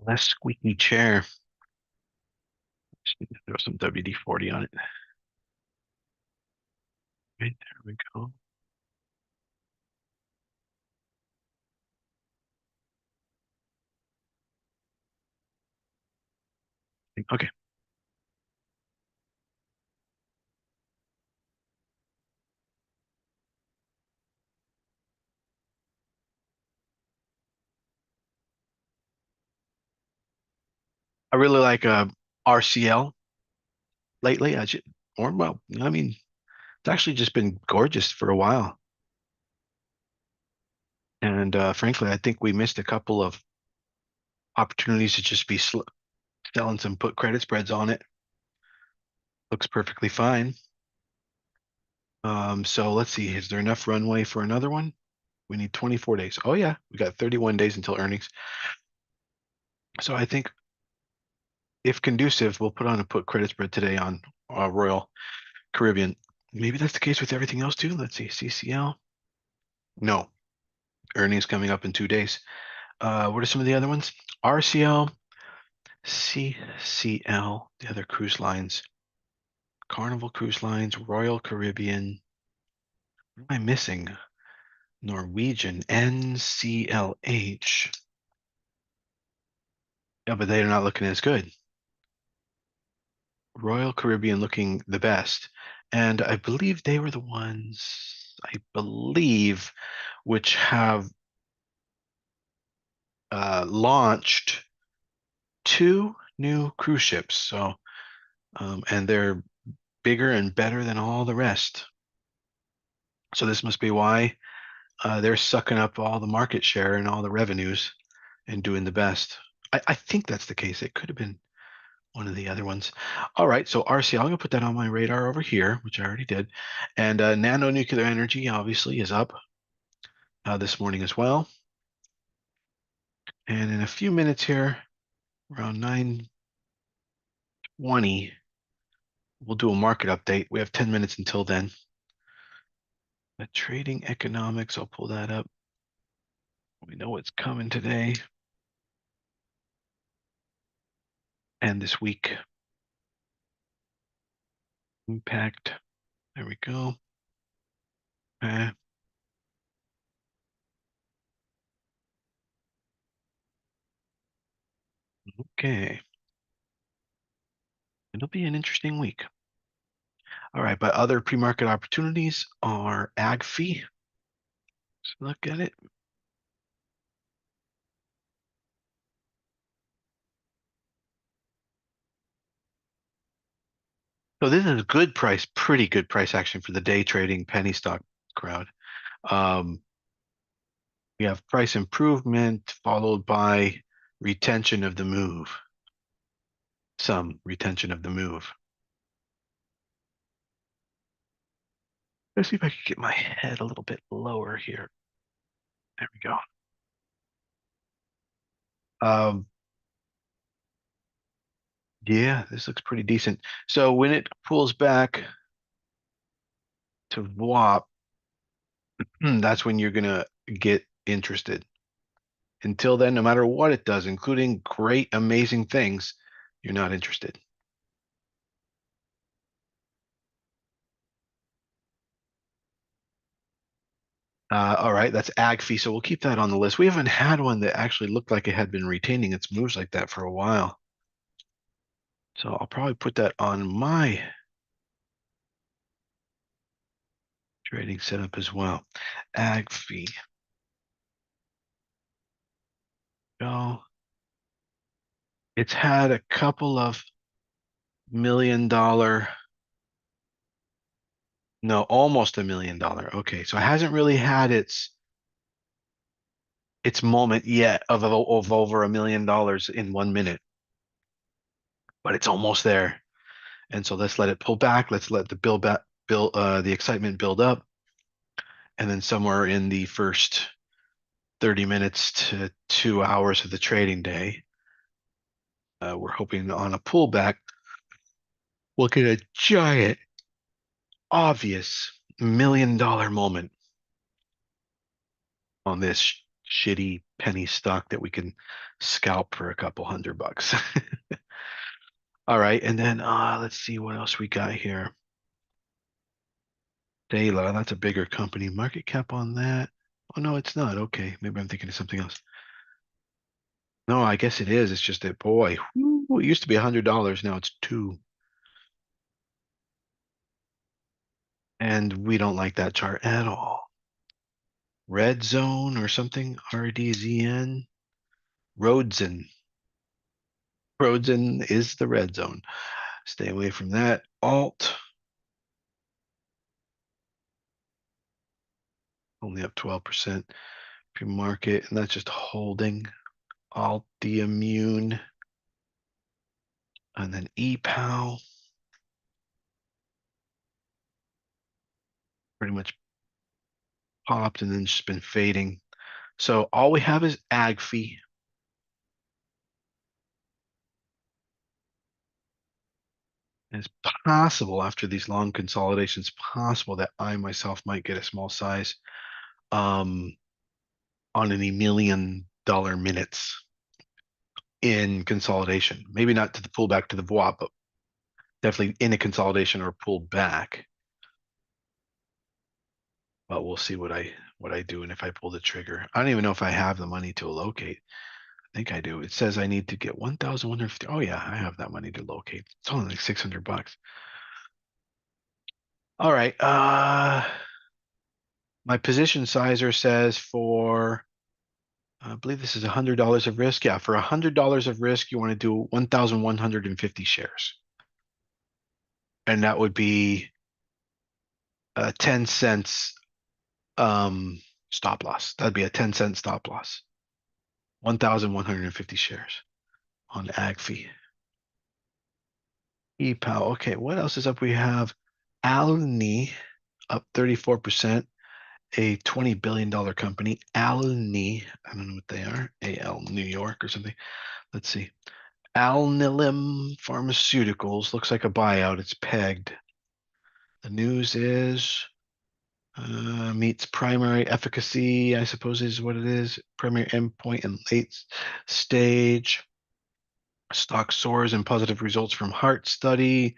Less squeaky chair. Just need to throw some WD-40 on it. Right, there we go. Okay. I really like RCL lately. Or well, I mean, it's actually just been gorgeous for a while. And frankly, I think we missed a couple of opportunities to just be selling some put credit spreads on it. Looks perfectly fine. So let's see, is there enough runway for another one? We need 24 days. Oh yeah, we got 31 days until earnings. So I think if conducive, we'll put on a put credit spread today on Royal Caribbean. Maybe that's the case with everything else too. Let's see, CCL. No, earnings coming up in 2 days. What are some of the other ones? RCL, CCL, the other cruise lines, Carnival Cruise Lines, Royal Caribbean. What am I missing? Norwegian, NCLH. Yeah, but they're not looking as good. Royal Caribbean looking the best. And I believe they were the ones, I believe, which have launched two new cruise ships. So, and they're bigger and better than all the rest. So this must be why they're sucking up all the market share and all the revenues and doing the best. I think that's the case. It could have been one of the other ones. All right, so RCL, I'm gonna put that on my radar over here, which I already did. And nano nuclear energy obviously is up this morning as well. And in a few minutes here, around 9:20, we'll do a market update. We have 10 minutes until then. The trading economics, I'll pull that up. We know what's coming today and this week. Impact. There we go. Okay. It'll be an interesting week. All right, but other pre-market opportunities are AgFi. Let's look at it. So this is a good price, pretty good price action for the day trading penny stock crowd. Um, we have price improvement followed by retention of the move. Some retention of the move. Let's see if I can get my head a little bit lower here. There we go. Um, yeah, this looks pretty decent. So when it pulls back to WAP, that's when you're gonna get interested. Until then, no matter what it does, including great, amazing things, you're not interested. All right, that's AgFi, so we'll keep that on the list. We haven't had one that actually looked like it had been retaining its moves like that for a while. So I'll probably put that on my trading setup as well. AgFi. Go. It's had a couple of $1 million, no, almost $1 million. Okay, so it hasn't really had its moment yet of over $1 million in 1 minute, but it's almost there. And so let's let it pull back. Let's let the the excitement build up, and then somewhere in the first 30 minutes to 2 hours of the trading day, we're hoping on a pullback, we'll get a giant, obvious $1 million moment on this shitty penny stock that we can scalp for a couple $100. All right, and then let's see what else we got here. Dayla, that's a bigger company. Market cap on that. Oh no, it's not. Okay, maybe I'm thinking of something else. No, I guess it is. It's just that boy, it used to be $100. Now it's two. And we don't like that chart at all. Red zone or something, RDZN. Rhodesen. Rhodesen is the red zone. Stay away from that. Alt. Only up 12%. Pre-market, and that's just holding. Alt the immune. And then EPAL. Pretty much popped and then just been fading. So all we have is AgFi. It's possible after these long consolidations, possible that I myself might get a small size on any $1,000,000 minutes in consolidation. Maybe not to the pullback to the VWAP, but definitely in a consolidation or pull back. But we'll see what I do and if I pull the trigger. I don't even know if I have the money to locate. I think I do. It says I need to get 1,150. Oh yeah, I have that money to locate. It's only like $600. All right. My position sizer says for I believe this is $100 of risk. Yeah, for $100 of risk, you want to do 1,150 shares. And that would be 10 cents stop loss. That'd be a 10-cent stop loss. 1,150 shares on AgFi. EPAL. Okay, what else is up? We have Alni up 34%, a $20 billion company. Alni, I don't know what they are. AL New York or something. Let's see. Alnylam Pharmaceuticals looks like a buyout. It's pegged. The news is meets primary efficacy, I suppose is what it is. Primary endpoint in late stage. Stock soars and positive results from heart study.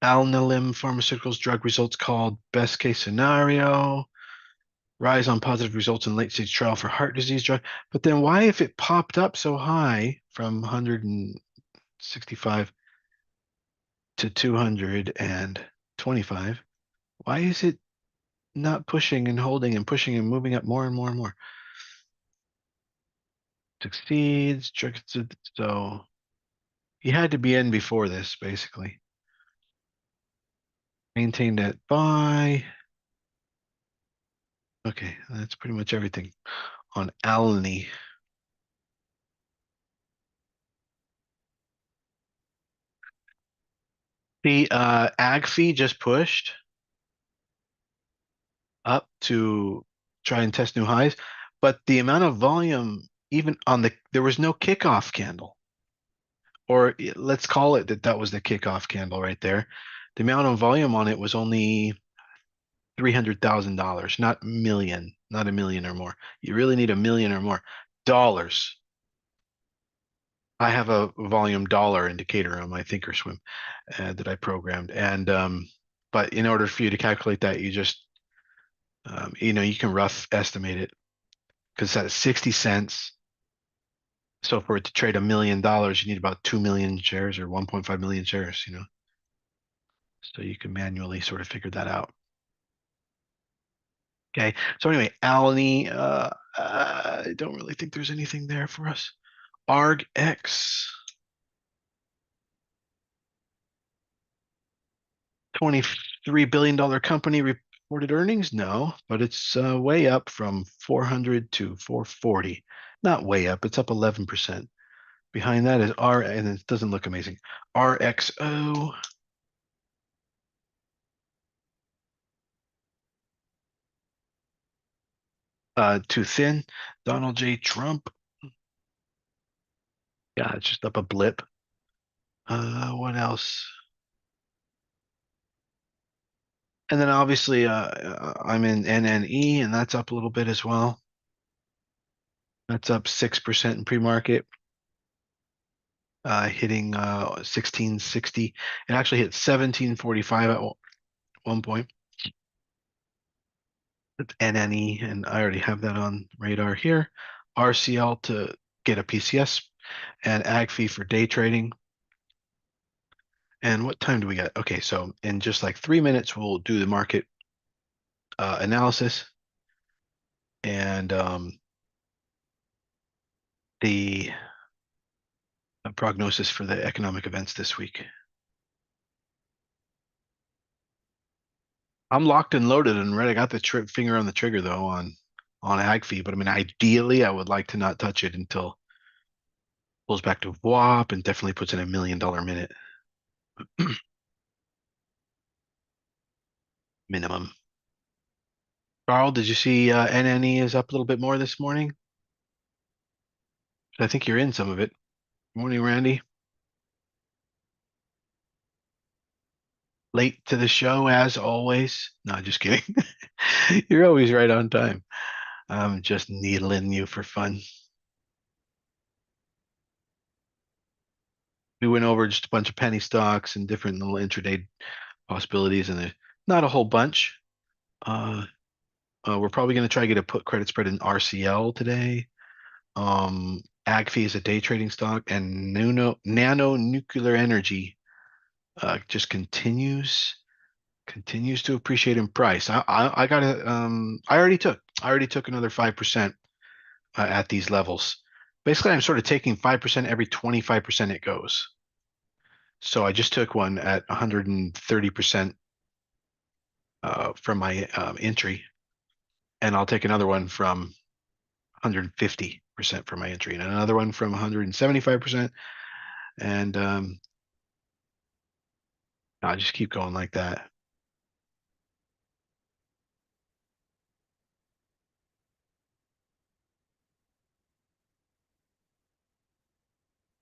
Alnylam Pharmaceuticals drug results called best case scenario. Rise on positive results in late stage trial for heart disease drug. But then why, if it popped up so high from 165 to 225, why is it not pushing and holding and pushing and moving up more and more and more? Succeeds, so you had to be in before this, basically. Maintain that buy. Okay, that's pretty much everything on Alny. The AgFi just pushed up to try and test new highs, but the amount of volume, even on there was no kickoff candle, or let's call it that was the kickoff candle right there. The amount of volume on it was only $300,000, not million, not a million or more. You really need a million or more dollars. I have a volume dollar indicator on my Thinkorswim that I programmed, and but in order for you to calculate that, you just you can rough estimate it because that's 60 cents. So for it to trade $1,000,000, you need about 2 million shares or 1.5 million shares, So you can manually sort of figure that out. Okay. So anyway, Alany, I don't really think there's anything there for us. ArgX, $23 billion company reported earnings? No, but it's way up from 400 to 440. Not way up, it's up 11%. Behind that is and it doesn't look amazing. RXO. Too thin. Donald J. Trump. Yeah, it's just up a blip. What else? And then obviously, I'm in NNE, and that's up a little bit as well. That's up 6% in pre-market, hitting 1660. It actually hit 1745 at one point. It's NNE, and I already have that on radar here. RCL to get a PCS, and AgFi for day trading. And what time do we get? Okay, so in just like 3 minutes, we'll do the market analysis and the prognosis for the economic events this week. I'm locked and loaded and ready. I got the finger on the trigger though on AgFi, but I mean, ideally, I would like to not touch it until it pulls back to WAP and definitely puts in $1 million minute minimum. Carl, did you see NNE is up a little bit more this morning? I think you're in some of it. Morning, Randy. Late to the show as always. No, just kidding. You're always right on time. I'm just needling you for fun. We went over just a bunch of penny stocks and different little intraday possibilities, and there's not a whole bunch. We're probably going to try to get a put credit spread in RCL today. AgFi is a day trading stock, and Nano Nuclear Energy just continues to appreciate in price. I got to I already took another 5% at these levels. Basically, I'm sort of taking 5% every 25% it goes. So I just took one at 130% from my entry, and I'll take another one from 150% from my entry, and another one from 175%, and I'll just keep going like that.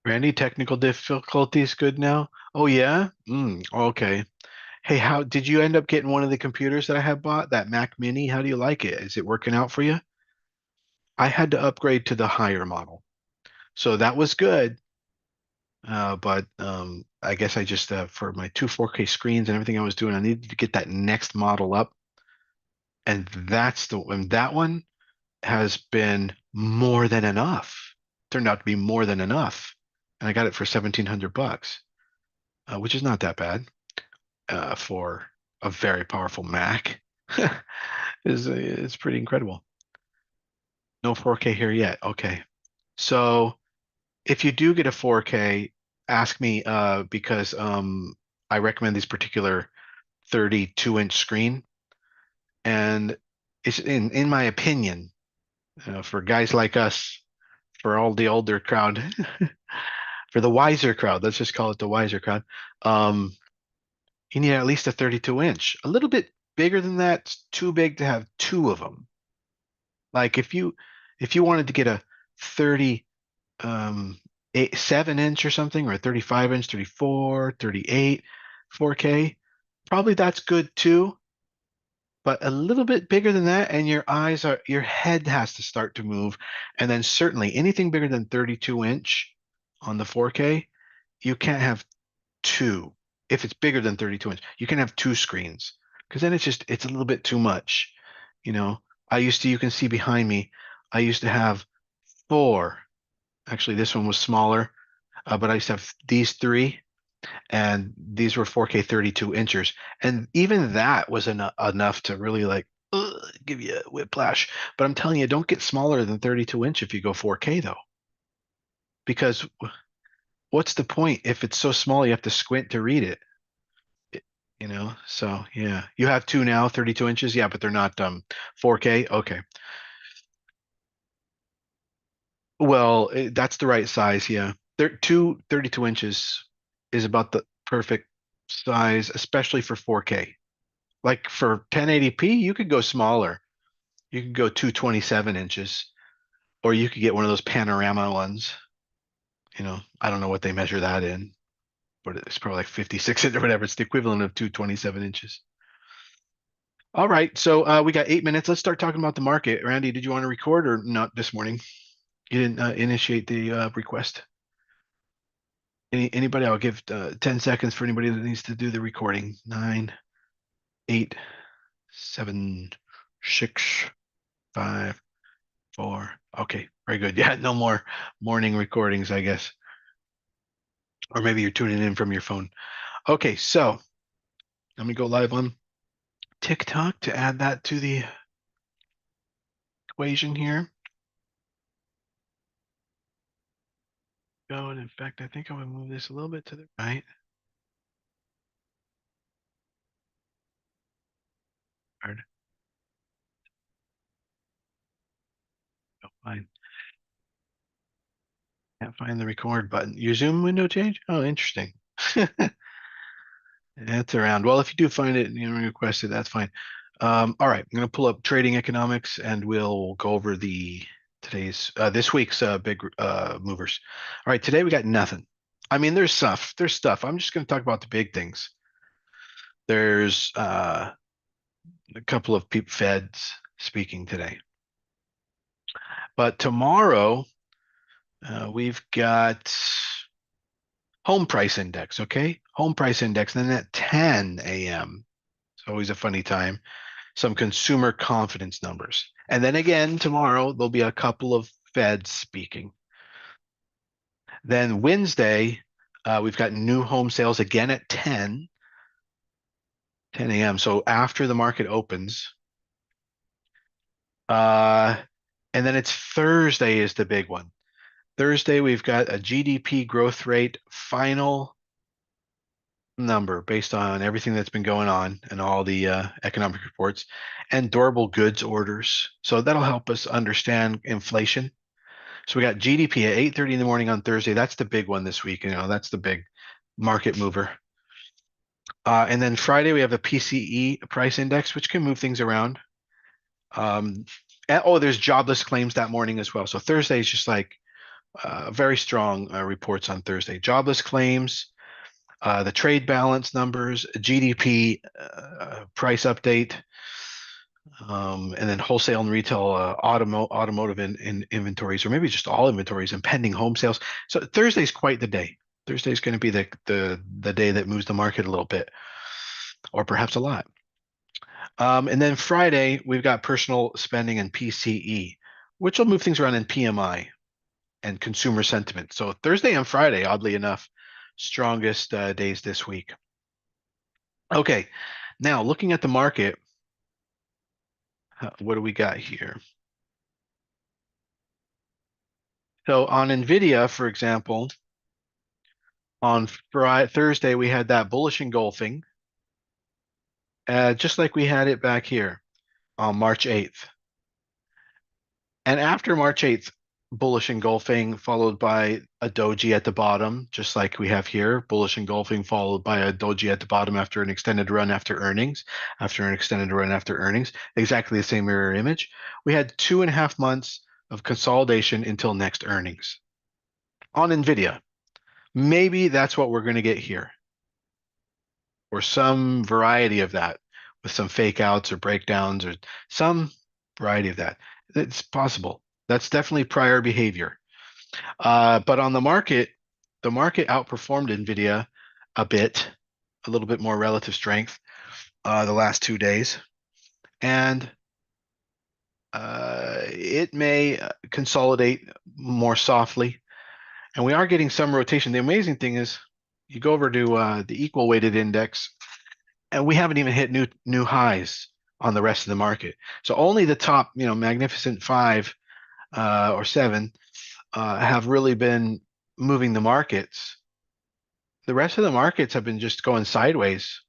Randy, technical difficulties good now? Oh yeah? Okay. Hey, how did you end up getting one of the computers that I have bought, that Mac Mini? How do you like it? Is it working out for you? I had to upgrade to the higher model. So that was good. But I guess I just for my two 4K screens and everything I was doing, I needed to get that next model up. And that one has been more than enough. Turned out to be more than enough. And I got it for 1,700 bucks, which is not that bad for a very powerful Mac. It's pretty incredible. No 4K here yet. Okay. So if you do get a 4K, ask me because I recommend this particular 32-inch screen. And it's in my opinion, for guys like us, for all the older crowd, for the wiser crowd, let's just call it the wiser crowd, um, you need at least a 32-inch. A little bit bigger than that's too big to have two of them. Like if you wanted to get a 30 7-inch or something, or a 35-inch, 34, 38, 4K, probably that's good too. But a little bit bigger than that, and your head has to start to move. And then certainly anything bigger than 32-inch on the 4K, you can't have two. If it's bigger than 32-inch, you can have two screens because then it's a little bit too much. You know, you can see behind me, I used to have four. Actually, this one was smaller, but I used to have these three, and these were 4K 32 inchers, and even that was enough to really like give you a whiplash. But I'm telling you, don't get smaller than 32-inch if you go 4K though, because what's the point if it's so small you have to squint to read it? So yeah, you have two now, 32 inches, yeah, but they're not 4K. Okay, well, that's the right size, yeah. They're 32 inches is about the perfect size, especially for 4K. Like for 1080p, you could go smaller. You could go 227 inches, or you could get one of those panorama ones. I don't know what they measure that in, but it's probably like 56 inches or whatever. It's the equivalent of 227 inches. All right, so we got 8 minutes. Let's start talking about the market. Randy, did you want to record or not this morning? You didn't initiate the request. Anybody? I'll give 10 seconds for anybody that needs to do the recording. 9, 8, 7, 6, 5, 4. Okay, very good. Yeah, no more morning recordings, I guess. Or maybe you're tuning in from your phone. Okay, so let me go live on TikTok to add that to the equation here. Go, and in fact, I think I will move this a little bit to the right. Hard. Oh, fine. Can't find the record button. Your Zoom window change? Oh, interesting. That's around. Well, if you do find it and you request it, that's fine. All right, I'm going to pull up trading economics and we'll go over this week's big movers. All right, today we got nothing. I mean, there's stuff. There's stuff. I'm just going to talk about the big things. There's a couple of Feds speaking today, but tomorrow we've got home price index. Okay, home price index. And then at 10 a.m. It's always a funny time. Some consumer confidence numbers. And then again, tomorrow, there'll be a couple of Feds speaking. Then Wednesday, we've got new home sales again at 10 a.m. So after the market opens. And then it's Thursday is the big one. Thursday, we've got a GDP growth rate final number based on everything that's been going on and all the economic reports and durable goods orders. So that'll help us understand inflation. So we got GDP at 8:30 in the morning on Thursday. That's the big one this week. That's the big market mover. And then Friday we have a PCE price index, which can move things around. There's jobless claims that morning as well. So Thursday is just like very strong reports on Thursday. Jobless claims, the trade balance numbers, GDP price update, and then wholesale and retail automotive in inventories, or maybe just all inventories and pending home sales. So Thursday's quite the day. Thursday's going to be the day that moves the market a little bit, or perhaps a lot. And then Friday, we've got personal spending and PCE, which will move things around in PMI and consumer sentiment. So Thursday and Friday, oddly enough, strongest days this week. Okay, now looking at the market, what do we got here? So on NVIDIA, for example, on Thursday, we had that bullish engulfing, just like we had it back here on March 8th. And after March 8th, bullish engulfing followed by a doji at the bottom, just like we have here, bullish engulfing followed by a doji at the bottom after an extended run after earnings, exactly the same mirror image. We had 2.5 months of consolidation until next earnings on NVIDIA. Maybe that's what we're going to get here, or some variety of that with some fake outs or breakdowns or some variety of that. It's possible. That's definitely prior behavior. But on the market outperformed NVIDIA a little bit more relative strength the last 2 days. And it may consolidate more softly. And we are getting some rotation. The amazing thing is you go over to the equal weighted index, and we haven't even hit new highs on the rest of the market. So only the top, magnificent 5 or 7 have really been moving the markets. The rest of the markets have been just going sideways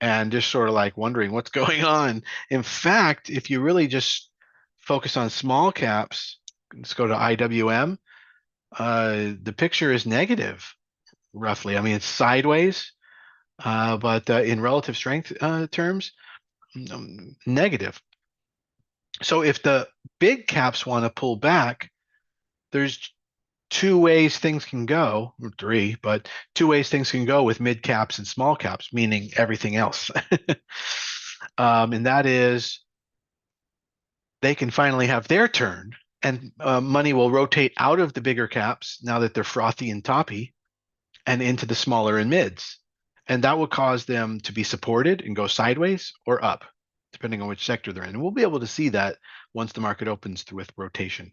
and just sort of like wondering what's going on. In fact, if you really just focus on small caps, let's go to IWM, the picture is negative roughly. I mean, it's sideways, but in relative strength terms, negative. So if the big caps want to pull back, there's 2 ways things can go, or 3, but 2 ways things can go with mid caps and small caps, meaning everything else. And that is they can finally have their turn, and money will rotate out of the bigger caps now that they're frothy and toppy and into the smaller and mids. And that will cause them to be supported and go sideways or up, depending on which sector they're in. And we'll be able to see that once the market opens with rotation.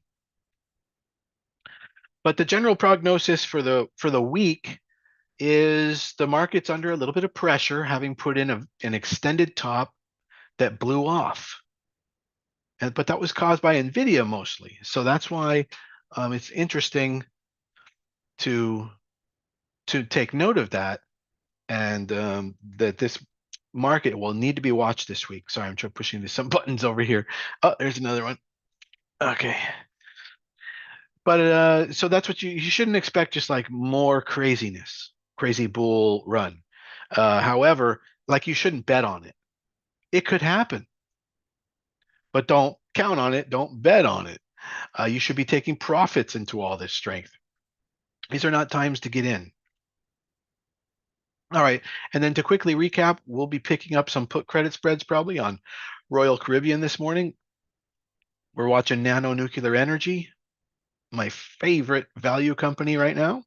But the general prognosis for the week is the market's under a little bit of pressure, having put in an extended top that blew off. But that was caused by NVIDIA mostly. So that's why it's interesting to take note of that, and that this market will need to be watched this week. Sorry, I'm pushing some buttons over here. Oh, there's another one. Okay. But so that's what you shouldn't expect, just like more craziness, crazy bull run. However, like you shouldn't bet on it. It could happen, but don't count on it. Don't bet on it. You should be taking profits into all this strength. These are not times to get in. All right. And then to quickly recap, we'll be picking up some put credit spreads probably on Royal Caribbean this morning. We're watching Nano Nuclear Energy, my favorite value company right now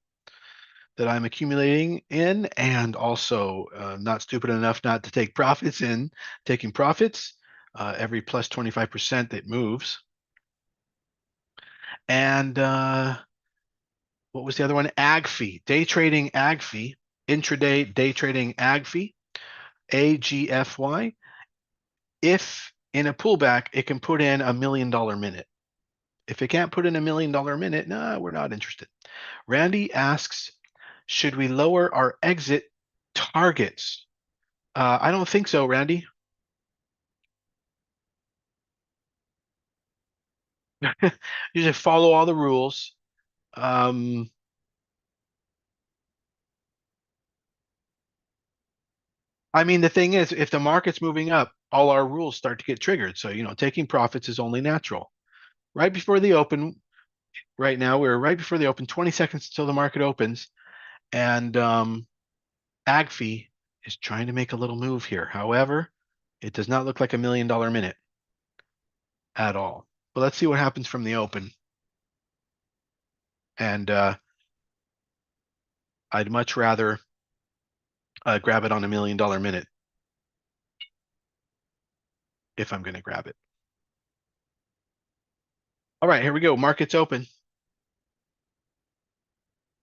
that I'm accumulating in, and also not stupid enough not to take profits in, taking profits every plus 25% that moves. And what was the other one? AgFi, day trading AgFi, intraday day trading AgFi, AGFY. If in a pullback, it can put in $1 million minute. If it can't put in $1 million minute, nah, we're not interested. Randy asks, should we lower our exit targets? I don't think so, Randy. You just follow all the rules. Um, I mean, the thing is, if the market's moving up, all our rules start to get triggered. So, taking profits is only natural. Right before the open, right now, we're right before the open, 20 seconds until the market opens, and AgFi is trying to make a little move here. However, it does not look like $1 million minute at all. But let's see what happens from the open. And I'd much rather grab it on $1 million minute if I'm going to grab it. All right, here we go. Market's open.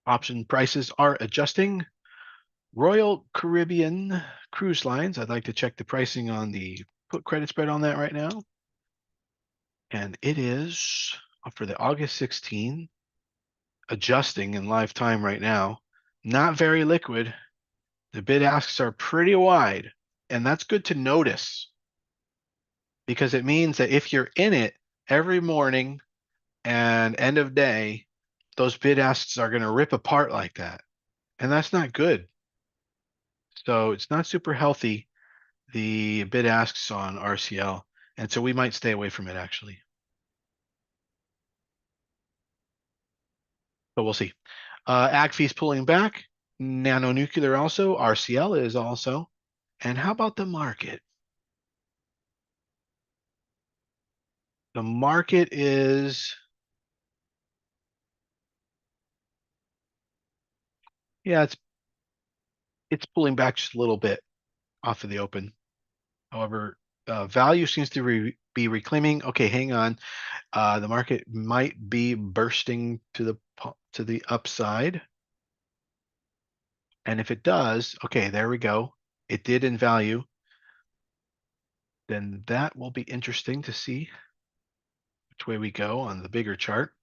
Option prices are adjusting. Royal Caribbean Cruise Lines. I'd like to check the pricing on the put credit spread on that right now. And it is for the August 16, adjusting in live time right now. Not very liquid. The bid asks are pretty wide, and that's good to notice because it means that if you're in it every morning and end of day, those bid asks are going to rip apart like that. And that's not good. So it's not super healthy, the bid asks on RCL. And so we might stay away from it actually. But we'll see. AgFi's pulling back. Nano Nuclear also. RCL is also. And how about the market? The market is, yeah, it's pulling back just a little bit off of the open. However, value seems to be reclaiming. Okay, hang on. The market might be bursting to the upside. And if it does, okay, there we go. It did in value. Then that will be interesting to see which way we go on the bigger chart.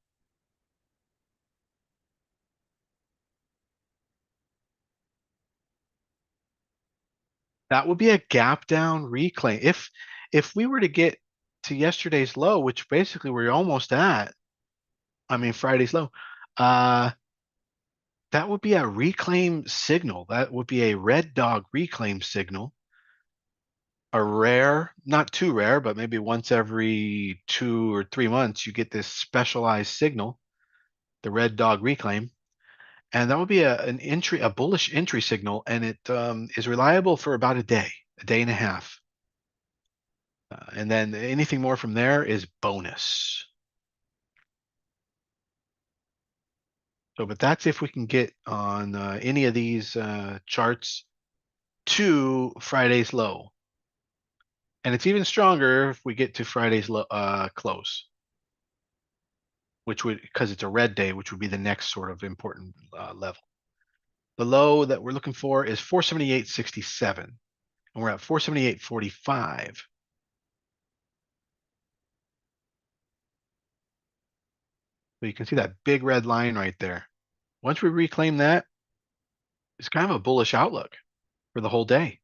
That would be a gap down reclaim. If we were to get to yesterday's low, which basically we're almost at, I mean Friday's low, that would be a reclaim signal. That would be a red dog reclaim signal. A rare, not too rare, but maybe once every 2 or 3 months, you get this specialized signal, the red dog reclaim. And that would be a bullish entry signal, and it is reliable for about a day and a half. And then anything more from there is bonus. So, but that's if we can get on any of these charts to Friday's low. And it's even stronger if we get to Friday's close, which would, because it's a red day, which would be the next sort of important level. The low that we're looking for is 478.67, and we're at 478.45. So you can see that big red line right there. Once we reclaim that, it's kind of a bullish outlook for the whole day.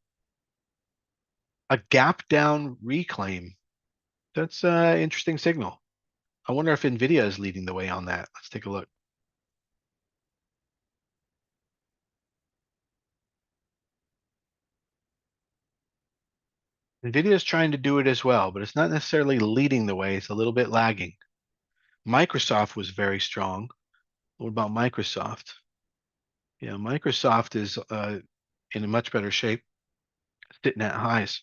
A gap down reclaim. That's an interesting signal. I wonder if NVIDIA is leading the way on that. Let's take a look. NVIDIA is trying to do it as well, but it's not necessarily leading the way. It's a little bit lagging. Microsoft was very strong. What about Microsoft? Yeah, Microsoft is in a much better shape, sitting at highs.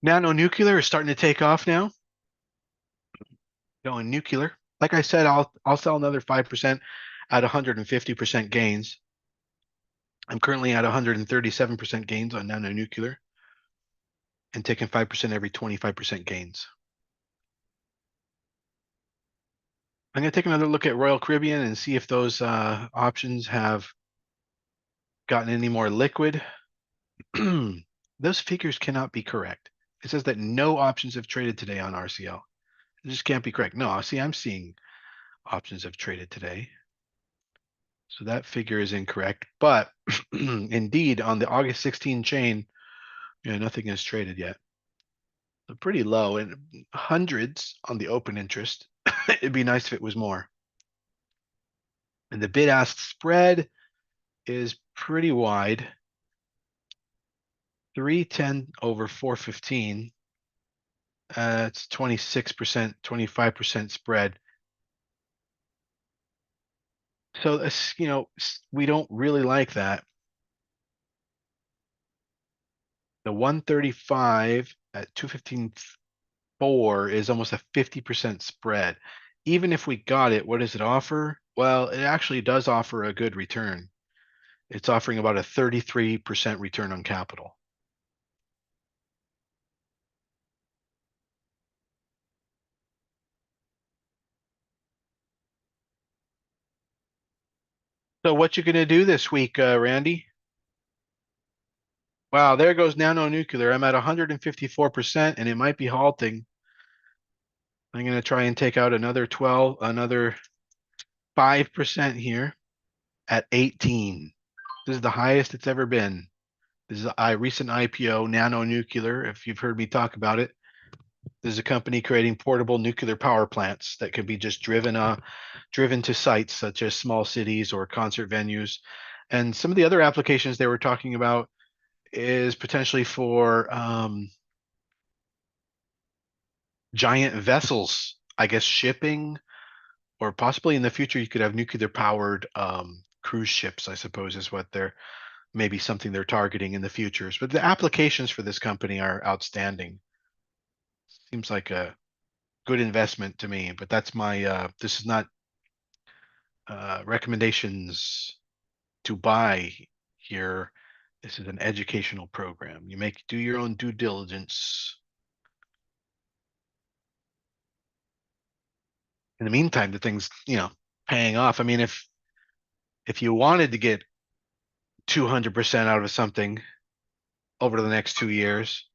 Nano nuclear is starting to take off now. Going nuclear. Like I said, I'll sell another 5% at 150% gains. I'm currently at 137% gains on nano nuclear and taking 5% every 25% gains. I'm going to take another look at Royal Caribbean and see if those options have gotten any more liquid. Those figures cannot be correct. It says that no options have traded today on RCL. It just can't be correct. No, see, I'm seeing options have traded today. So that figure is incorrect. But indeed, on the August 16 chain, yeah, nothing has traded yet. So pretty low, and hundreds on the open interest. It'd be nice if it was more. And the bid-ask spread is pretty wide. 310 over 415. It's 26%, 25% spread. So this, we don't really like that. The 135 at 215.4 is almost a 50% spread. Even if we got it, what does it offer? Well, it actually does offer a good return. It's offering about a 33% return on capital. So what you gonna do this week, Randy? Wow, there goes nano nuclear. I'm at 154% and it might be halting. I'm gonna try and take out another 5% here at 18. This is the highest it's ever been. This is a recent IPO, Nano Nuclear, if you've heard me talk about it. This is a company creating portable nuclear power plants that can be just driven to sites such as small cities or concert venues. And some of the other applications they were talking about is potentially for giant vessels, I guess shipping, or possibly in the future you could have nuclear powered cruise ships, I suppose is what they're maybe something they're targeting in the futures. But the applications for this company are outstanding. Seems like a good investment to me, but that's my this is not recommendations to buy here. This is an educational program. You do your own due diligence. In the meantime, the thing's, paying off. I mean, if you wanted to get 200% out of something over the next 2 years,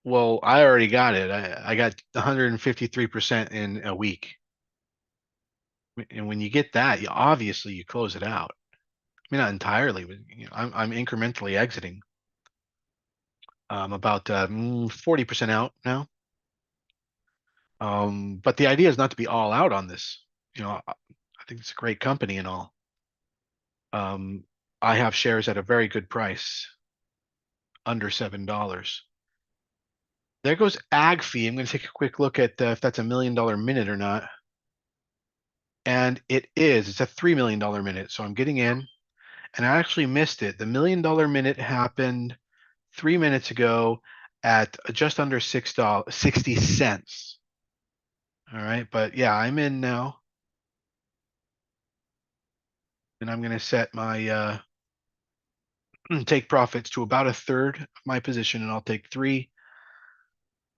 well, I already got it. I got 153% in a week. And when you get that, obviously you close it out. I mean, not entirely, but I'm incrementally exiting. I'm about 40% out now. But the idea is not to be all out on this. I think it's a great company and all. I have shares at a very good price, under $7. There goes AgFi. I'm going to take a quick look at if that's a $1 million minute or not. And it is. It's a $3 million minute. So I'm getting in, and I actually missed it. The $1 million minute happened 3 minutes ago at just under $6, 60 cents. All right, but yeah, I'm in now. And I'm gonna set my take profits to about a third of my position, and I'll take three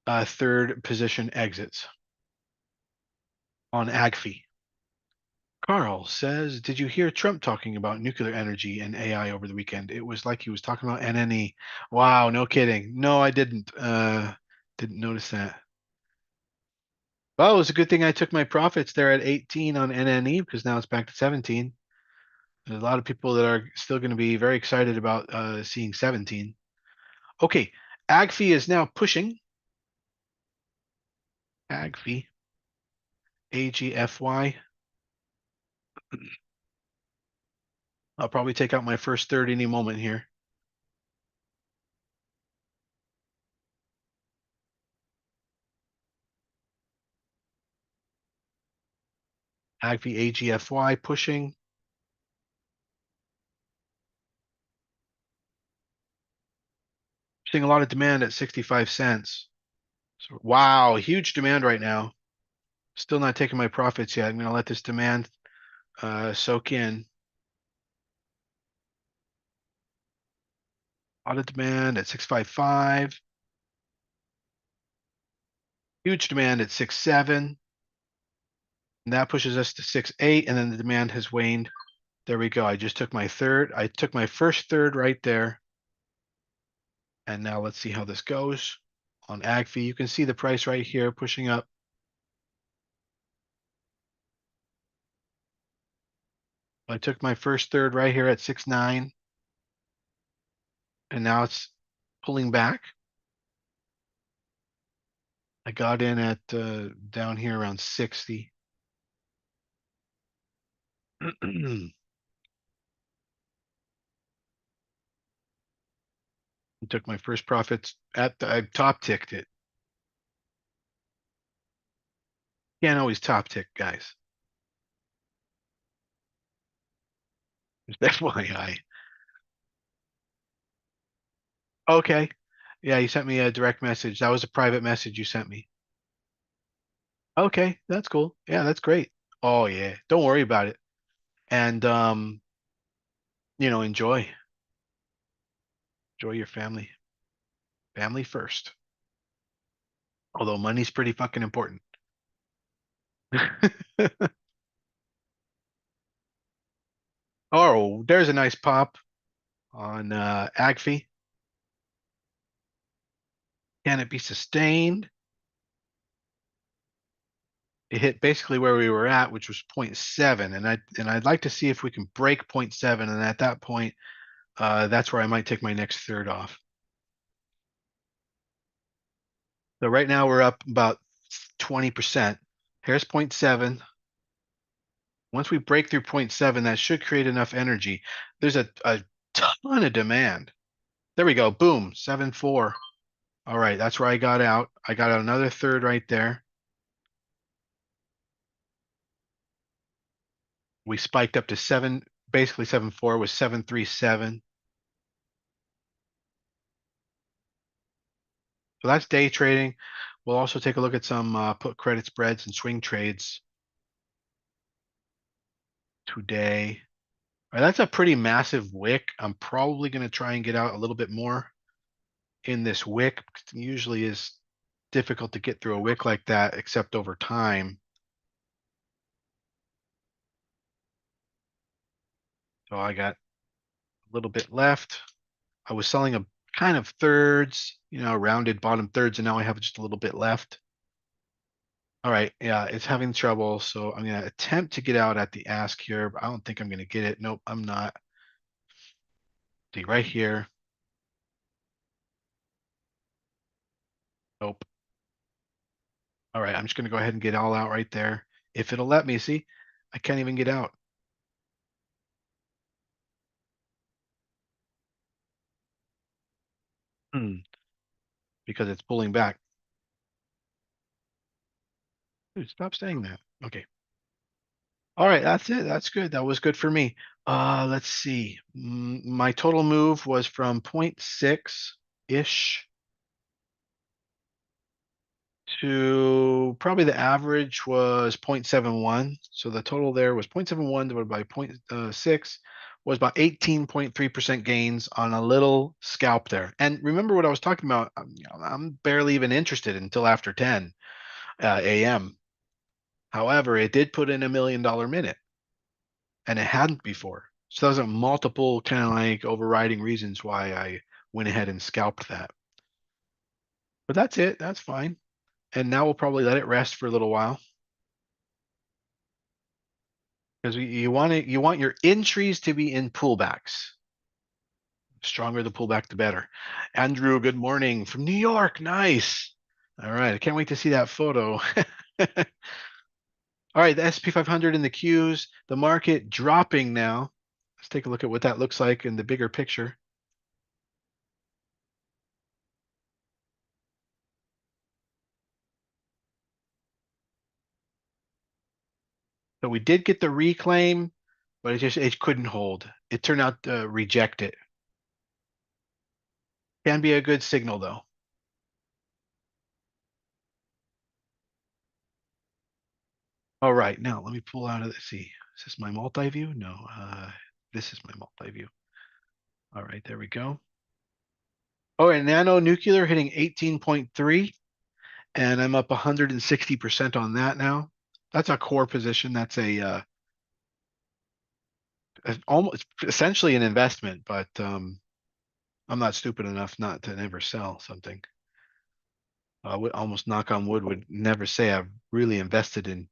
third position exits on AGFI. Carl says, did you hear Trump talking about nuclear energy and AI over the weekend? It was like he was talking about NNE. Wow, no kidding. No, I didn't. Didn't notice that. Well, it was a good thing I took my profits there at 18 on NNE because now it's back to 17. There's a lot of people that are still going to be very excited about seeing 17. Okay, AGFI is now pushing. AGFI, AGFY. I'll probably take out my first third any moment here. AGFI, AGFY pushing. Seeing a lot of demand at 65 cents. So, wow, huge demand right now. Still not taking my profits yet. I'm going to let this demand soak in. A lot of demand at 655. Huge demand at 6.7. And that pushes us to 6.8. And then the demand has waned. There we go. I just took my third. I took my first third right there. And now let's see how this goes on AGFI. You can see the price right here pushing up. I took my first third right here at 6.9. And now it's pulling back. I got in at down here around 60. Took my first profits at the, I top ticked it. Can't always top tick, guys. Just FYI. Okay. Yeah, you sent me a direct message. That was a private message you sent me. Okay, that's cool. Yeah, that's great. Oh yeah, don't worry about it. And enjoy. Enjoy your family. Family first. Although money's pretty fucking important. Oh, there's a nice pop on AGFI. Can it be sustained? It hit basically where we were at, which was 0.7, and I'd like to see if we can break 0.7, and at that point, that's where I might take my next third off. So right now we're up about 20%. Here's 0.7. Once we break through 0.7, that should create enough energy. There's a ton of demand. There we go. Boom, 7.4. All right, that's where I got out. I got another third right there. We spiked up to basically 7.4 was 7.37. So that's day trading. We'll also take a look at some put credit spreads and swing trades today. All right, that's a pretty massive wick. I'm probably going to try and get out a little bit more in this wick. It usually is difficult to get through a wick like that, except over time. So I got a little bit left. I was selling a kind of thirds, rounded bottom thirds, and now I have just a little bit left. All right, yeah, it's having trouble, so I'm gonna attempt to get out at the ask here, but I don't think I'm gonna get it. Nope, I'm not. See right here. Nope. All right, I'm just gonna go ahead and get all out right there. If it'll let me, see, I can't even get out. Because it's pulling back. Dude, stop saying that. Okay. All right, that's it. That's good. That was good for me. Let's see. My total move was from 0.6 ish to probably the average was 0.71. So the total there was 0.71 divided by 0.6 was about 18.3% gains on a little scalp there. And remember what I was talking about, I'm barely even interested until after 10 a.m. However, it did put in $1 million minute and it hadn't before. So those are multiple kind of like overriding reasons why I went ahead and scalped that. But that's it. That's fine. And now we'll probably let it rest for a little while. Because you want your entries to be in pullbacks. Stronger the pullback, the better. Andrew, good morning from New York. Nice. All right. I can't wait to see that photo. All right, the SP 500 in the Qs, the market dropping now. Let's take a look at what that looks like in the bigger picture. So we did get the reclaim, but it couldn't hold. It turned out to reject it. Can be a good signal though. All right, now let me pull out of the see. Is this my multi-view? No, this is my multi-view. All right, there we go. Oh, and nano nuclear hitting 18.3, and I'm up 160% on that now. That's a core position. That's almost essentially an investment, but I'm not stupid enough not to never sell something. I would almost knock on wood would never say I've really invested in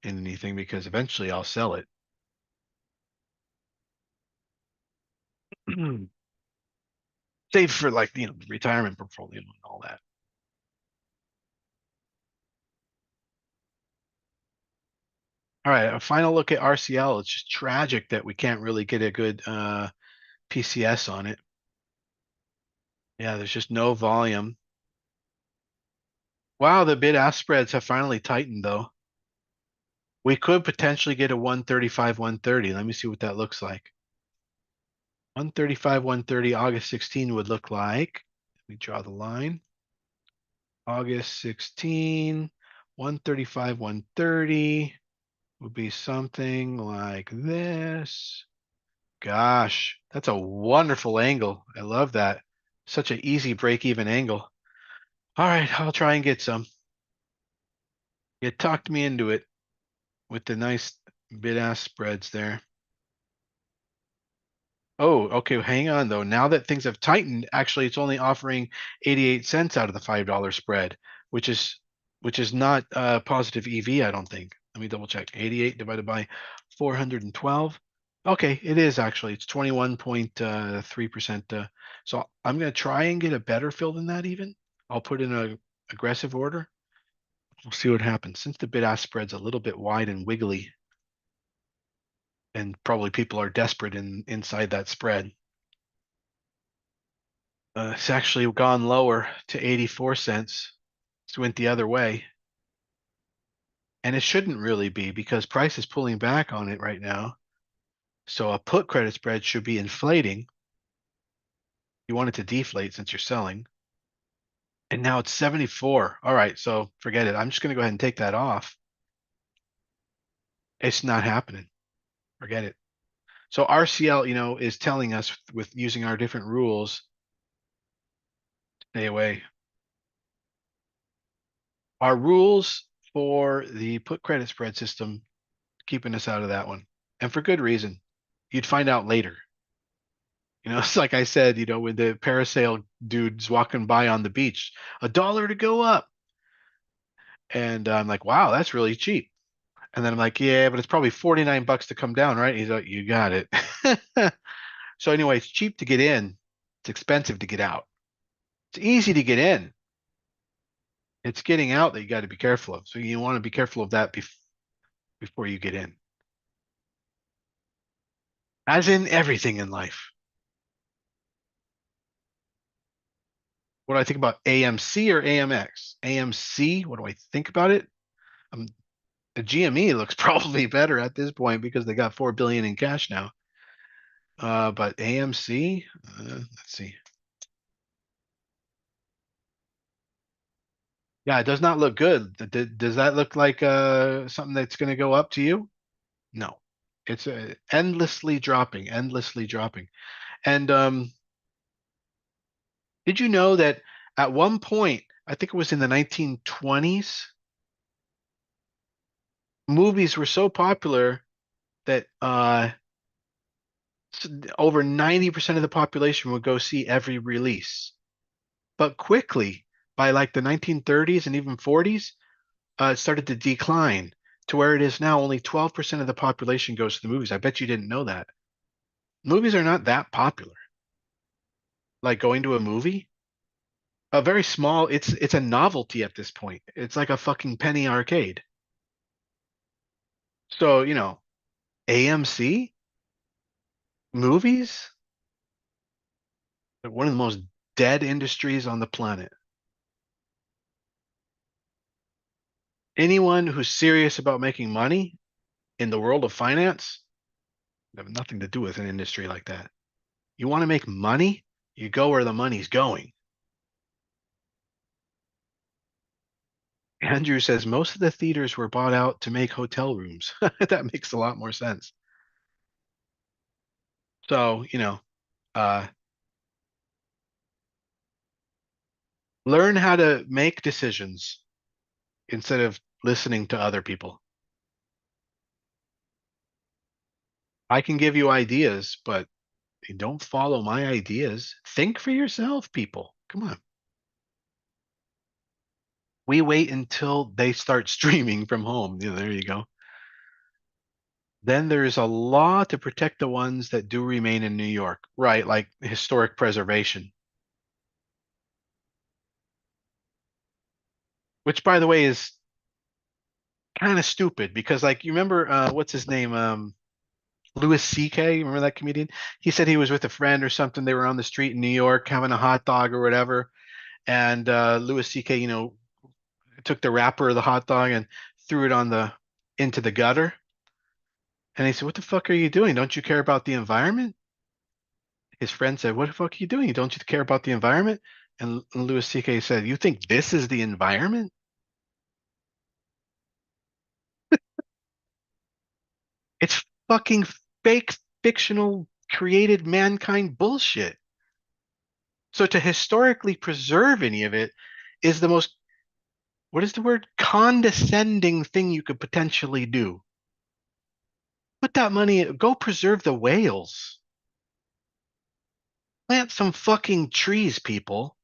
anything because eventually I'll sell it. Save for like retirement portfolio and all that. All right, a final look at RCL. It's just tragic that we can't really get a good PCS on it. Yeah, there's just no volume. Wow, the bid-ask spreads have finally tightened though. We could potentially get a 135, 130. Let me see what that looks like. 135, 130, August 16 would look like. Let me draw the line. August 16, 135, 130 would be something like this. Gosh, that's a wonderful angle. I love that. Such an easy break-even angle. All right, I'll try and get some. You talked me into it with the nice bid-ask spreads there. Oh, okay. Hang on though. Now that things have tightened, actually, it's only offering 88 cents out of the $5 spread, which is not positive EV, I don't think. Let me double check. 88 divided by 412. Okay, it is actually. It's 21.3%. So I'm going to try and get a better fill than that even. I'll put in a aggressive order. We'll see what happens. Since the bid-ask spread's a little bit wide and wiggly, and probably people are desperate inside that spread. It's actually gone lower to 84 cents. It went the other way. And it shouldn't really be because price is pulling back on it right now. So a put credit spread should be inflating. You want it to deflate since you're selling. And now it's 74. All right, so forget it. I'm just going to go ahead and take that off. It's not happening. Forget it. So RCL, is telling us with using our different rules, stay away. Our rules for the put credit spread system keeping us out of that one. And for good reason. You'd find out later. It's like I said, when the parasail dude's walking by on the beach, $1 to go up. And I'm like, wow, that's really cheap. And then I'm like, yeah, but it's probably 49 bucks to come down, right? He's like, you got it. So anyway, it's cheap to get in. It's expensive to get out. It's easy to get in. It's getting out that you got to be careful of. So you want to be careful of that before you get in. As in everything in life. What do I think about AMC or AMX? AMC, what do I think about it? The GME looks probably better at this point because they got 4 billion in cash now. But AMC, let's see. Yeah, it does not look good. Does that look like something that's going to go up to you? No. It's endlessly dropping, endlessly dropping. And did you know that at one point, I think it was in the 1920s, movies were so popular that over 90% of the population would go see every release. But quickly, by like the 1930s and even 40s, it started to decline to where it is now. Only 12% of the population goes to the movies. I bet you didn't know that. Movies are not that popular. Like going to a movie, a very small, it's a novelty at this point. It's like a fucking penny arcade. So, AMC movies, they're one of the most dead industries on the planet. Anyone who's serious about making money in the world of finance have nothing to do with an industry like that. You want to make money, you go where the money's going. Andrew says most of the theaters were bought out to make hotel rooms. That makes a lot more sense. So, uh, learn how to make decisions instead of listening to other people. I can give you ideas, but don't follow my ideas. Think for yourself, people. Come on. We wait until they start streaming from home. Yeah, there you go. Then there's a law to protect the ones that do remain in New York, right? Like historic preservation, which, by the way, is kind of stupid because, like, you remember what's his name? Louis C.K. Remember that comedian? He said he was with a friend or something. They were on the street in New York having a hot dog or whatever, and Louis C.K. Took the wrapper of the hot dog and threw it on the into the gutter. And he said, "What the fuck are you doing? Don't you care about the environment?" His friend said, "What the fuck are you doing? Don't you care about the environment?" And Louis C.K. said, "You think this is the environment? It's fucking fake, fictional, created mankind bullshit." So to historically preserve any of it is the most, what is the word? Condescending thing you could potentially do. Put that money, go preserve the whales. Plant some fucking trees, people.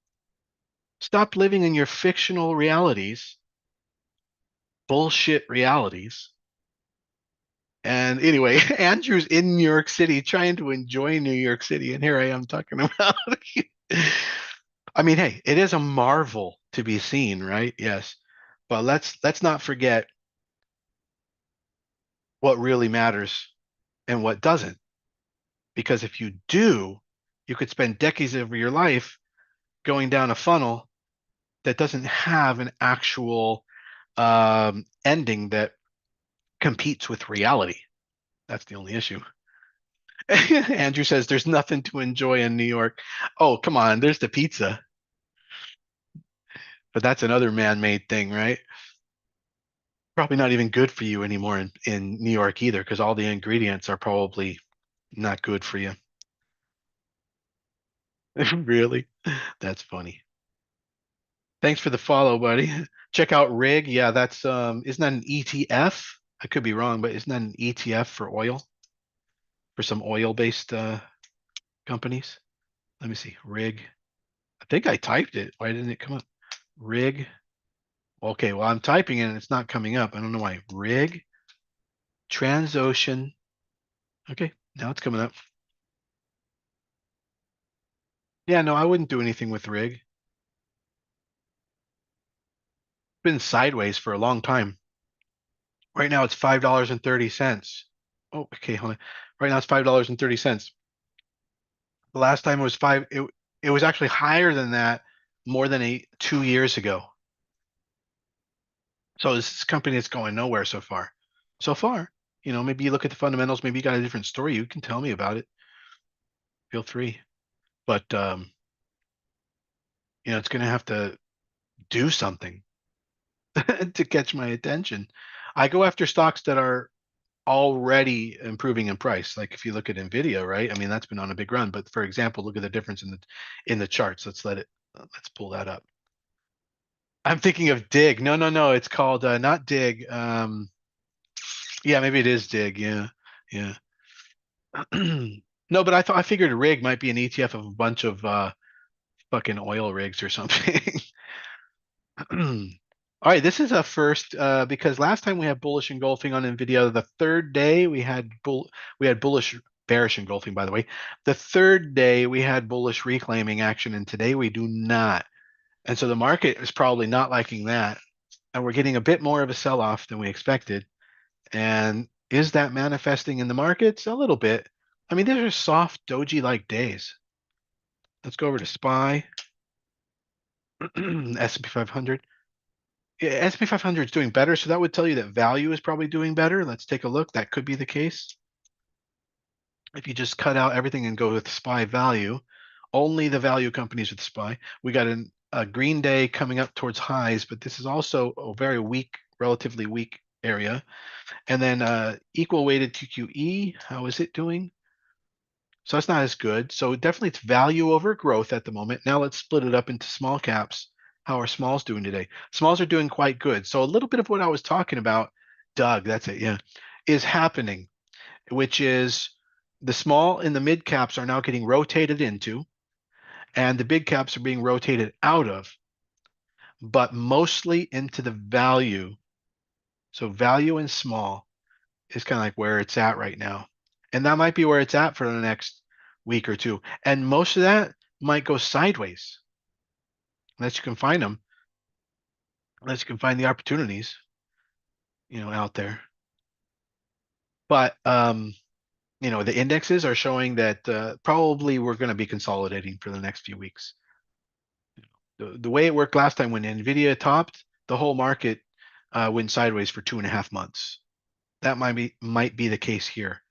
Stop living in your fictional realities, bullshit realities. And anyway, Andrew's in New York City trying to enjoy New York City, and here I am talking about. I mean, hey, it is a marvel to be seen, right? Yes. But let's not forget what really matters and what doesn't. Because if you do, you could spend decades of your life going down a funnel that doesn't have an actual ending that competes with reality. That's the only issue. Andrew says there's nothing to enjoy in New York. Oh, come on, there's the pizza, but that's another man-made thing, right? Probably not even good for you anymore in New York either, because all the ingredients are probably not good for you. Really? That's funny. Thanks for the follow, buddy. Check out Rig. Yeah, that's isn't that an ETF? I could be wrong, but isn't that an ETF for oil? For some oil-based companies? Let me see. Rig. I think I typed it. Why didn't it come up? Rig. Okay, well, I'm typing it and it's not coming up. I don't know why. Rig, Transocean. Okay, now it's coming up. Yeah, no, I wouldn't do anything with Rig. It's been sideways for a long time. Right now it's $5.30. Oh, okay, hold on. Right now it's $5.30. The last time it was it was actually higher than that more than 2 years ago. So this company is going nowhere so far. So far, maybe you look at the fundamentals, maybe you got a different story. You can tell me about it. Feel free. But it's going to have to do something. to catch my attention. I go after stocks that are already improving in price. Like if you look at Nvidia, right? I mean, that's been on a big run. But for example, look at the difference in the charts. Let's pull that up. I'm thinking of Dig. No, no, no. It's called not Dig. Yeah, maybe it is Dig. Yeah, yeah. No, but I figured a rig might be an ETF of a bunch of fucking oil rigs or something. All right, this is a first because last time we had bullish engulfing on Nvidia. The third day we had bullish bearish engulfing, by the way. The third day we had bullish reclaiming action, and today we do not. And so the market is probably not liking that, and we're getting a bit more of a sell-off than we expected. And is that manifesting in the markets? A little bit. I mean, these are soft doji-like days. Let's go over to SPY, S&P 500. Yeah, S&P 500 is doing better, so that would tell you that value is probably doing better. Let's take a look. That could be the case. If you just cut out everything and go with SPY value, only the value companies with SPY. We got a green day coming up towards highs, but this is also a very weak, relatively weak area. And then equal weighted TQE, how is it doing? So that's not as good. So definitely it's value over growth at the moment. Now let's split it up into small caps. How are smalls doing today? Smalls are doing quite good. So a little bit of what I was talking about, Doug, that's it, yeah, is happening, which is the small and the mid caps are now getting rotated into, and the big caps are being rotated out of, but mostly into the value. So value and small is kind of like where it's at right now. And that might be where it's at for the next week or two. And most of that might go sideways unless you can find them, unless you can find the opportunities, out there. But the indexes are showing that probably we're going to be consolidating for the next few weeks. The way it worked last time when Nvidia topped, the whole market went sideways for 2.5 months. That might be the case here.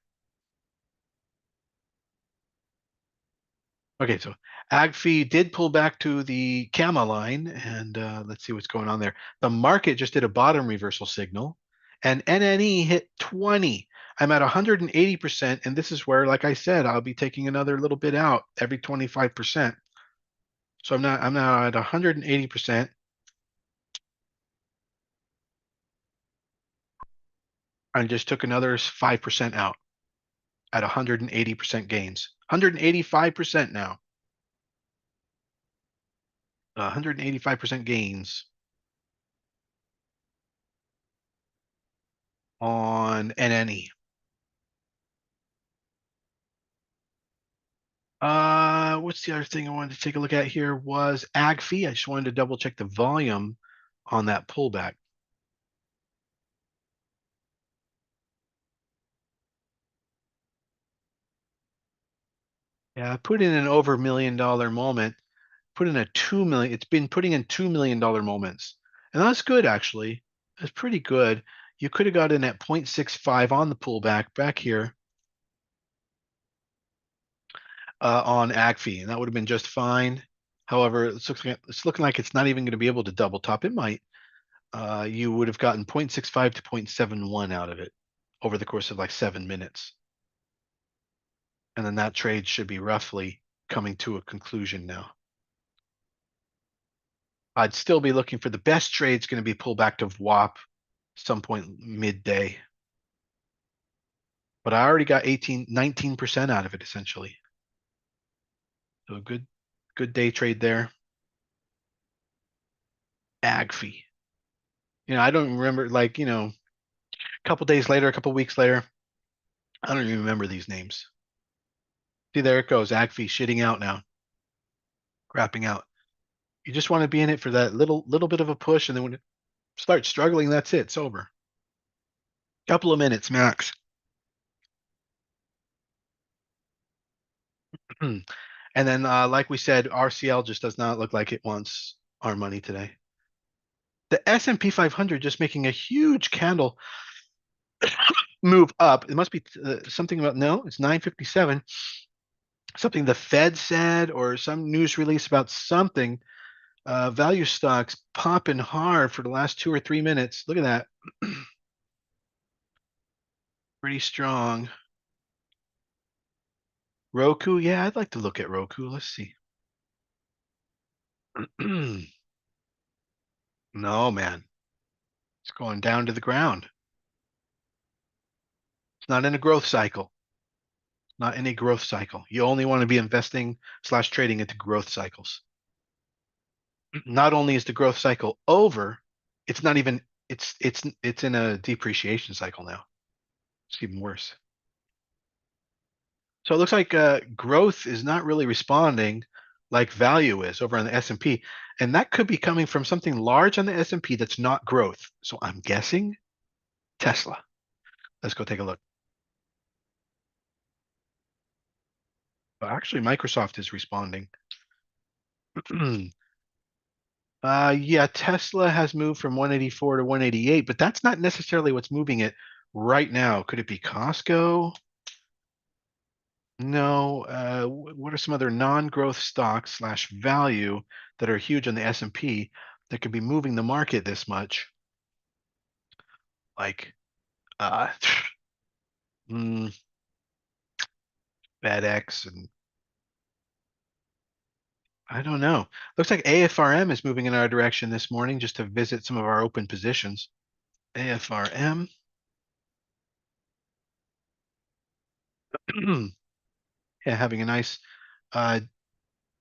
Okay, so AgFi did pull back to the Gamma line, and let's see what's going on there. The market just did a bottom reversal signal, and NNE hit 20. I'm at 180%, and this is where, like I said, I'll be taking another little bit out every 25%. So I'm now at 180%. I just took another 5% out at 180% gains. 185% now. 185% gains on NNE. What's the other thing I wanted to take a look at here was AgFi. I just wanted to double check the volume on that pullback. Yeah, I put in an over $1 million moment, put in a 2 million. It's been putting in $2 million moments. And that's good, actually. That's pretty good. You could have got in at 0.65 on the pullback back here on AgFi, and that would have been just fine. However, it's looking like it's not even going to be able to double top. It might. You would have gotten 0.65 to 0.71 out of it over the course of like 7 minutes. And then that trade should be roughly coming to a conclusion now. I'd still be looking for the best trade's going to be pullback to VWAP some point midday. But I already got 19% out of it essentially. So a good day trade there. AgFi. I don't remember, like, a couple days later, a couple weeks later, I don't even remember these names. See, there it goes. AgFi shitting out now. Crapping out. You just want to be in it for that little bit of a push, and then when it starts struggling, that's it. It's over. Couple of minutes max. And then, like we said, RCL just does not look like it wants our money today. The S&P 500 just making a huge candle move up. It must be something about, no, it's 957. Something the Fed said or some news release about something Value stocks popping hard for the last 2 or 3 minutes. Look at that. Pretty strong. Roku, yeah, I'd like to look at Roku. Let's see. No, man. It's going down to the ground. It's not in a growth cycle. Not in a growth cycle. You only want to be investing slash trading into growth cycles. Not only is the growth cycle over, it's not even it's in a depreciation cycle now. It's even worse. So it looks like growth is not really responding like value is over on the S&P, and that could be coming from something large on the S&P that's not growth. So I'm guessing Tesla. Let's go take a look. Well, actually, Microsoft is responding. Yeah, Tesla has moved from 184 to 188, but that's not necessarily what's moving it right now. Could it be Costco? No. What are some other non-growth stocks slash value that are huge on the S&P that could be moving the market this much? Like uh, mm, FedEx and I don't know. Looks like AFRM is moving in our direction this morning just to visit some of our open positions. AFRM. Yeah, having a nice uh,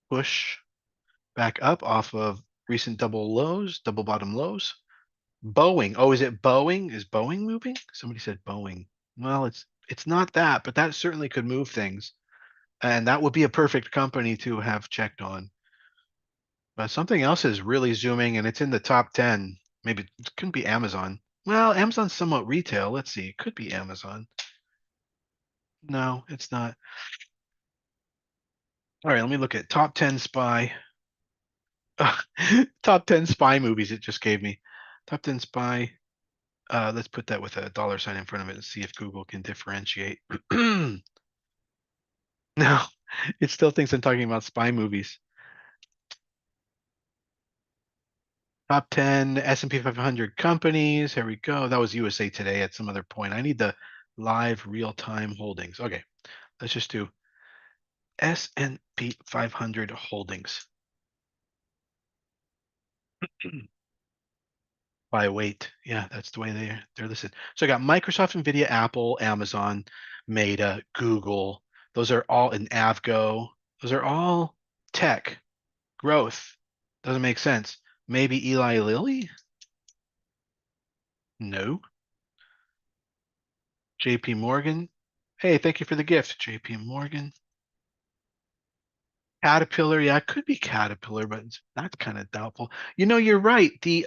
push back up off of recent double lows, double bottom lows. Boeing. Oh, is it Boeing? Is Boeing moving? Somebody said Boeing. Well, it's not that, but that certainly could move things. And that would be a perfect company to have checked on. But something else is really zooming and it's in the top 10. Maybe it couldn't be Amazon. Well, Amazon's somewhat retail. Let's see. It could be Amazon. No, it's not. All right, let me look at top 10 spy. Top 10 spy movies it just gave me. Top 10 spy. Let's put that with a dollar sign in front of it and see if Google can differentiate. No, it still thinks I'm talking about spy movies. Top 10 S&P 500 companies. Here we go. That was USA Today at some other point. I need the live real-time holdings. Okay, let's just do S&P 500 holdings by weight. Yeah, that's the way they're listed. So I got Microsoft, Nvidia, Apple, Amazon, Meta, Google. Those are all in Avgo. Those are all tech growth. Doesn't make sense. Maybe Eli Lilly? No. JP Morgan. Hey, thank you for the gift, JP Morgan. Caterpillar, yeah, it could be Caterpillar, but that's kind of doubtful. You know, you're right. The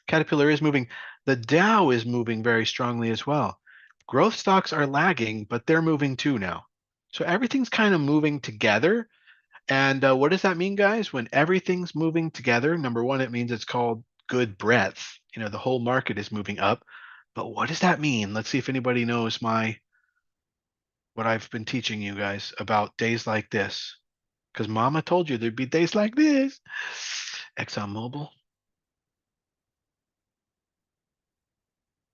Caterpillar is moving. The Dow is moving very strongly as well. Growth stocks are lagging, but they're moving too now. So everything's kind of moving together. And what does that mean, guys? When everything's moving together, number one, it means it's called good breadth. You know, the whole market is moving up. But what does that mean? Let's see if anybody knows what I've been teaching you guys about days like this. Because Mama told you there'd be days like this. ExxonMobil,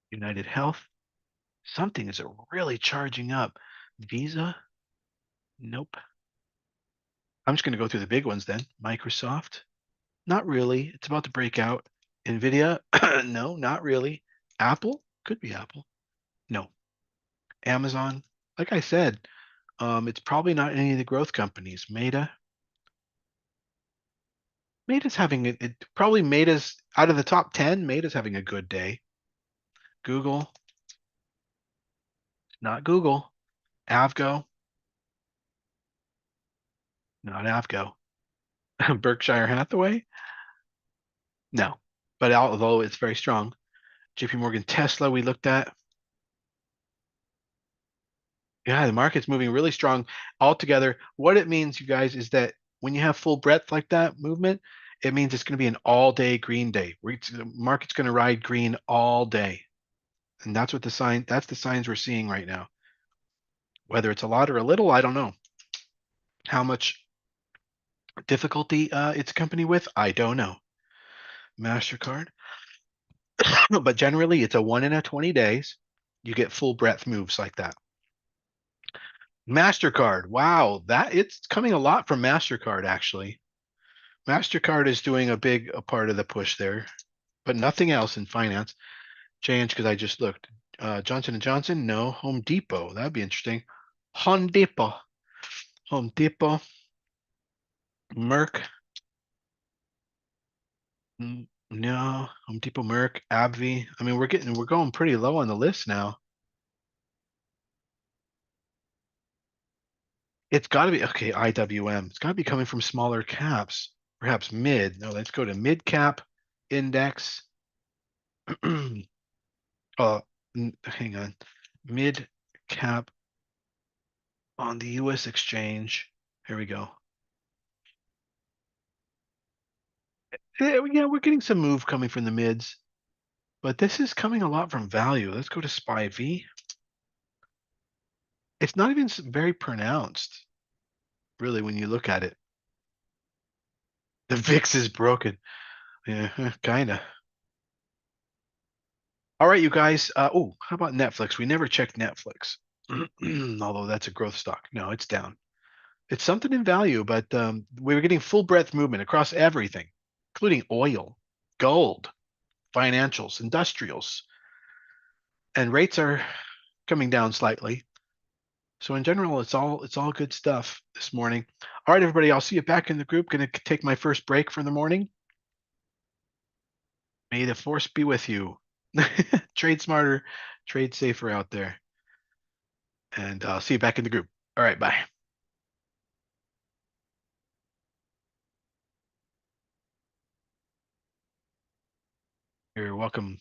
United Health. Something is really charging up. Visa? Nope. I'm just going to go through the big ones then. Microsoft? Not really. It's about to break out. Nvidia? No, not really. Apple? Could be Apple. No. Amazon? Like I said, it's probably not any of the growth companies. Meta? Meta's having it probably Meta's out of the top 10, Meta's having a good day. Google? Not Google. Avgo? Not Avgo. Berkshire Hathaway? No. But although it's very strong. JP Morgan Tesla we looked at. Yeah, the market's moving really strong altogether. What it means, you guys, is that when you have full breadth like that movement, it means it's going to be an all-day green day. The market's going to ride green all day. And that's that's the signs we're seeing right now. Whether it's a lot or a little, I don't know. How much Difficulty it's company with, I don't know. MasterCard. But generally it's a 1 in a 20 days. You get full breadth moves like that. MasterCard. Wow, that it's coming a lot from MasterCard actually. MasterCard is doing a part of the push there, but nothing else in finance. Change because I just looked. Johnson and Johnson, no. Home Depot, that'd be interesting. Home Depot, Home Depot, Merck, no. Home Depot, Merck, AbbVie. I mean, we're going pretty low on the list now. It's got to be okay. IWM. It's got to be coming from smaller caps, perhaps mid. No, let's go to mid cap index. Hang on. Mid cap on the US exchange. Here we go. Yeah, we're getting some move coming from the mids, but this is coming a lot from value. Let's go to SPY V. It's not even very pronounced, really, when you look at it. The VIX is broken. Yeah, kind of. All right, you guys. Oh, how about Netflix? We never checked Netflix, although that's a growth stock. No, it's down. It's something in value, but we were getting full breadth movement across everything, including oil, gold, financials, industrials, and rates are coming down slightly. So in general, it's all good stuff this morning. All right, everybody, I'll see you back in the group. Going to take my first break for the morning. May the force be with you. Trade smarter, trade safer out there. And I'll see you back in the group. All right, bye. You're welcome.